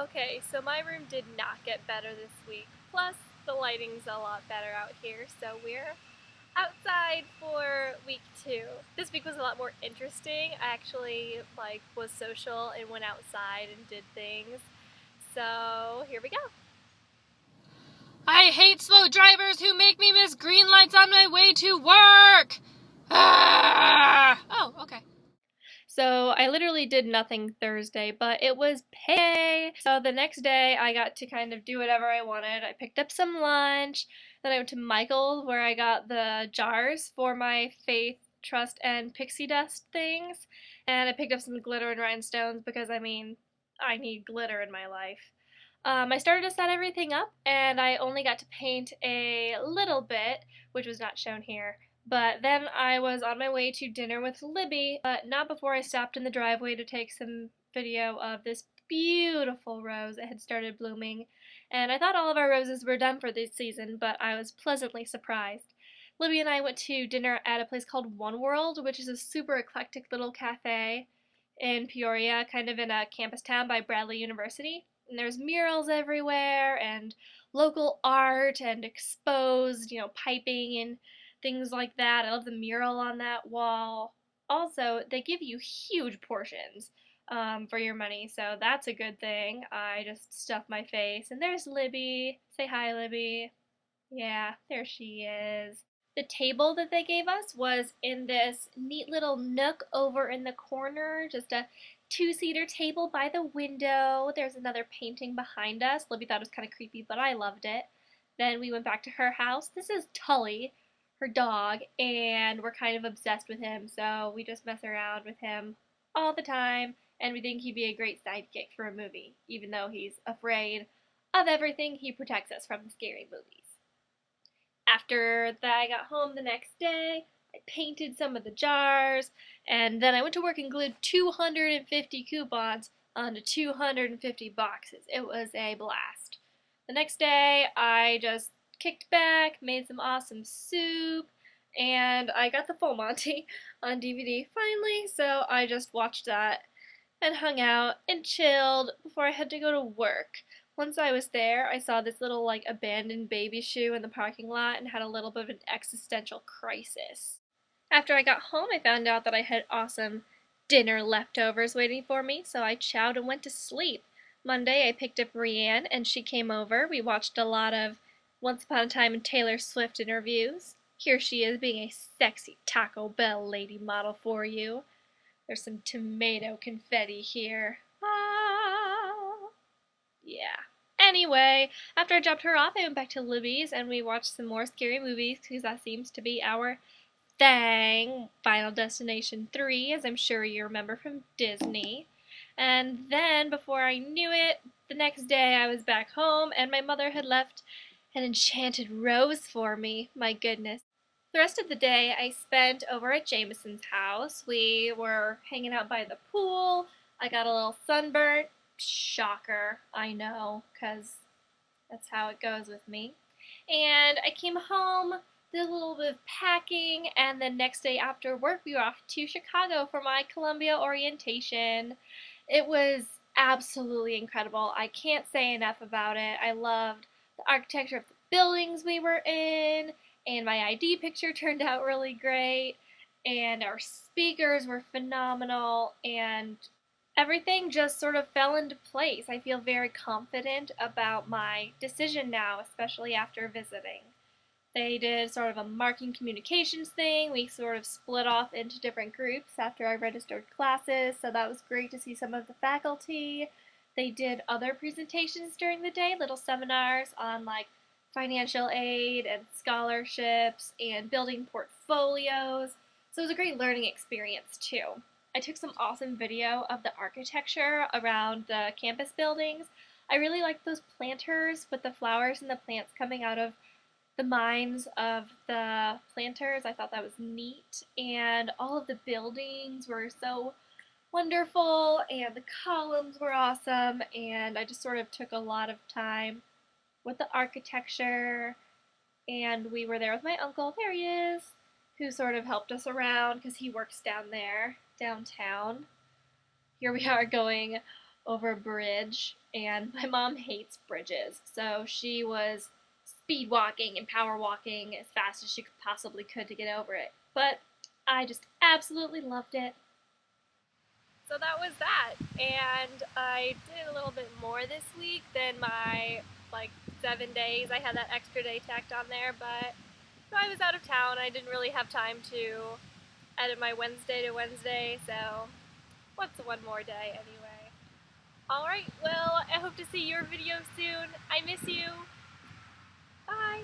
Okay, so my room did not get better this week. Plus, the lighting's a lot better out here, so we're outside for week 2. This week was a lot more interesting. I actually was social and went outside and did things. So, here we go. I hate slow drivers who make me miss green lights on my way to work! Ah! Oh, okay. So I literally did nothing Thursday, but it was pay. So the next day I got to kind of do whatever I wanted. I picked up some lunch, then I went to Michael's where I got the jars for my faith, trust, and pixie dust things, and I picked up some glitter and rhinestones because I need glitter in my life. I started to set everything up, and I only got to paint a little bit, which was not shown here. But then I was on my way to dinner with Libby, but not before I stopped in the driveway to take some video of this beautiful rose that had started blooming. And I thought all of our roses were done for this season, but I was pleasantly surprised. Libby and I went to dinner at a place called One World, which is a super eclectic little cafe in Peoria, kind of in a campus town by Bradley University. And there's murals everywhere and local art and exposed, piping and things like that. I love the mural on that wall. Also, they give you huge portions for your money, so that's a good thing. I just stuffed my face. And there's Libby. Say hi, Libby. Yeah, there she is. The table that they gave us was in this neat little nook over in the corner, just a two-seater table by the window. There's another painting behind us. Libby thought it was kind of creepy, but I loved it. Then we went back to her house. This is Tully, her dog, and we're kind of obsessed with him, so we just mess around with him all the time, and we think he'd be a great sidekick for a movie, even though he's afraid of everything. He protects us from the scary movies. After that, I got home the next day. I painted some of the jars, and then I went to work and glued 250 coupons onto 250 boxes. It was a blast. The next day, I just kicked back, made some awesome soup, and I got the Full Monty on DVD finally, so I just watched that and hung out and chilled before I had to go to work. Once I was there, I saw this little abandoned baby shoe in the parking lot and had a little bit of an existential crisis. After I got home, I found out that I had awesome dinner leftovers waiting for me, so I chowed and went to sleep. Monday, I picked up Rianne and she came over. We watched a lot of Once Upon a Time in Taylor Swift interviews. Here she is being a sexy Taco Bell lady model for you. There's some tomato confetti here. Ah, yeah. Anyway, after I dropped her off, I went back to Libby's and we watched some more scary movies because that seems to be our thing. Final Destination 3, as I'm sure you remember from Disney. And then, before I knew it, the next day I was back home and my mother had left an enchanted rose for me. My goodness. The rest of the day I spent over at Jameson's house. We were hanging out by the pool. I got a little sunburnt. Shocker, I know, because that's how it goes with me. And I came home, did a little bit of packing, and the next day after work we were off to Chicago for my Columbia orientation. It was absolutely incredible. I can't say enough about it. I loved the architecture of the buildings we were in, and my ID picture turned out really great, and our speakers were phenomenal, and everything just sort of fell into place. I feel very confident about my decision now, especially after visiting. They did sort of a marketing communications thing. We sort of split off into different groups after I registered classes, so that was great to see some of the faculty. They did other presentations during the day, little seminars on financial aid and scholarships and building portfolios. So it was a great learning experience too. I took some awesome video of the architecture around the campus buildings. I really liked those planters with the flowers and the plants coming out of the minds of the planters. I thought that was neat, and all of the buildings were so wonderful, and the columns were awesome, and I just sort of took a lot of time with the architecture, and we were there with my uncle, there he is, who sort of helped us around because he works down there, downtown. Here we are going over a bridge, and my mom hates bridges, so she was speed walking and power walking as fast as she possibly could to get over it. But I just absolutely loved it. So that was that, and I did a little bit more this week than my 7 days. I had that extra day tacked on there, but I was out of town. I didn't really have time to edit my Wednesday to Wednesday, so what's one more day anyway? Alright, well, I hope to see your video soon. I miss you. Bye!